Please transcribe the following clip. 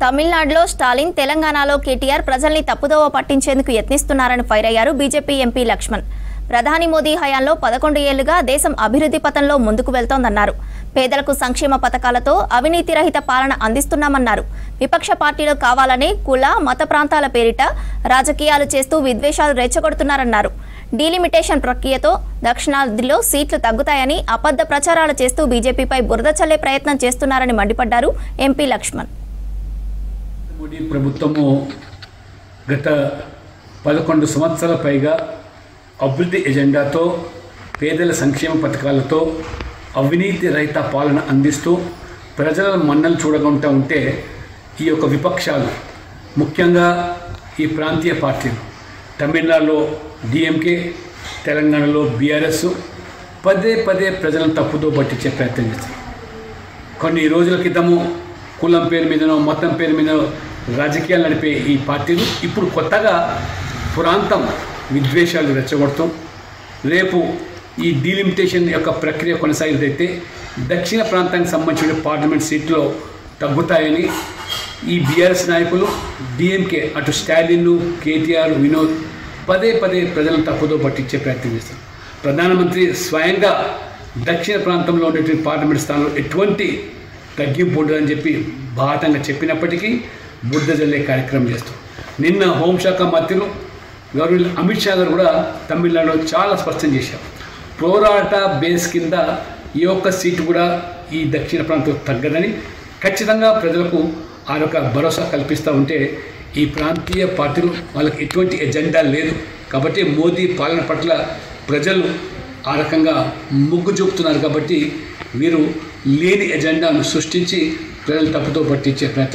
తమిళనాడులో స్టాలిన్, తెలంగాణలో కేటీఆర్ ప్రజల్ని తప్పుదోవ పట్టించేందుకు యత్నిస్తున్నారని ఫైర్ అయ్యారు బీజేపీ ఎంపీ లక్ష్మణ్. ప్రధాని మోదీ హయాంలో 11 ఏళ్లుగా దేశం అభివృద్ధి పథంలో ముందుకు వెళ్తోందన్నారు. పేదలకు సంక్షేమ పథకాలతో అవినీతి రహిత పాలన అందిస్తున్నామన్నారు. విపక్ష పార్టీలు కావాలని కుల, మత ప్రాంతాల పేరిట రాజకీయాలు చేస్తూ విద్వేషాలు రెచ్చగొడుతున్నారన్నారు. డీలిమిటేషన్ ప్రక్రియతో దక్షిణాదిలో సీట్లు తగ్గుతాయని అబద్ధ ప్రచారాలు చేస్తూ బీజేపీపై బురద చల్లే ప్రయత్నం చేస్తున్నారని మండిపడ్డారు ఎంపీ లక్ష్మణ్. మోడీ ప్రభుత్వము గత 11 సంవత్సరాల పైగా అభివృద్ధి ఎజెండాతో పేదల సంక్షేమ పథకాలతో అవినీతి రహిత పాలన అందిస్తూ ప్రజల మన్నలు చూడకుండా ఉంటే ఈ యొక్క విపక్షాలు, ముఖ్యంగా ఈ ప్రాంతీయ పార్టీలు, తమిళనాడులో డిఎంకే, తెలంగాణలో బీఆర్ఎస్ పదే పదే ప్రజలను తప్పుదో పట్టించే ప్రయత్నం చేస్తారు. కొన్ని రోజుల క్రితము కులం పేరు మీదనో మతం పేరు మీదనో రాజకీయాలు నడిపే ఈ పార్టీలు ఇప్పుడు కొత్తగా ప్రాంతం విద్వేషాలు రెచ్చగొడతాం. రేపు ఈ డీలిమిటేషన్ యొక్క ప్రక్రియ కొనసాగితే దక్షిణ ప్రాంతానికి సంబంధించిన పార్లమెంట్ సీట్లో తగ్గుతాయని ఈ బీఆర్ఎస్ నాయకులు, డిఎంకే అటు స్టాలిన్, కేటీఆర్, వినోద్ పదే పదే ప్రజలను తప్పుదో పట్టించే ప్రయత్నం చేస్తారు. ప్రధానమంత్రి స్వయంగా దక్షిణ ప్రాంతంలో ఉండేటువంటి పార్లమెంట్ స్థానంలో ఎటువంటి తగ్గింపు ఉండదని చెప్పి బాహటంగా చెప్పినప్పటికీ బుద్ధ జల్లే కార్యక్రమం చేస్తాం. నిన్న హోంశాఖ మంత్రులు గవర్నర్ అమిత్ షా గారు కూడా తమిళనాడులో చాలా స్పష్టం చేశారు. పోరాట బేస్ కింద ఈ ఒక్క సీటు కూడా ఈ దక్షిణ ప్రాంతం తగ్గదని ఖచ్చితంగా ప్రజలకు ఆ యొక్క భరోసా కల్పిస్తూ ఉంటే ఈ ప్రాంతీయ పార్టీలు వాళ్ళకి ఎటువంటి ఎజెండా లేదు కాబట్టి మోదీ పాలన పట్ల ప్రజలు ఆ రకంగా మొగ్గు చూపుతున్నారు. కాబట్టి వీరు లేని ఎజెండాను సృష్టించి ప్రజలు తప్పుతో పట్టించే ప్రయత్నం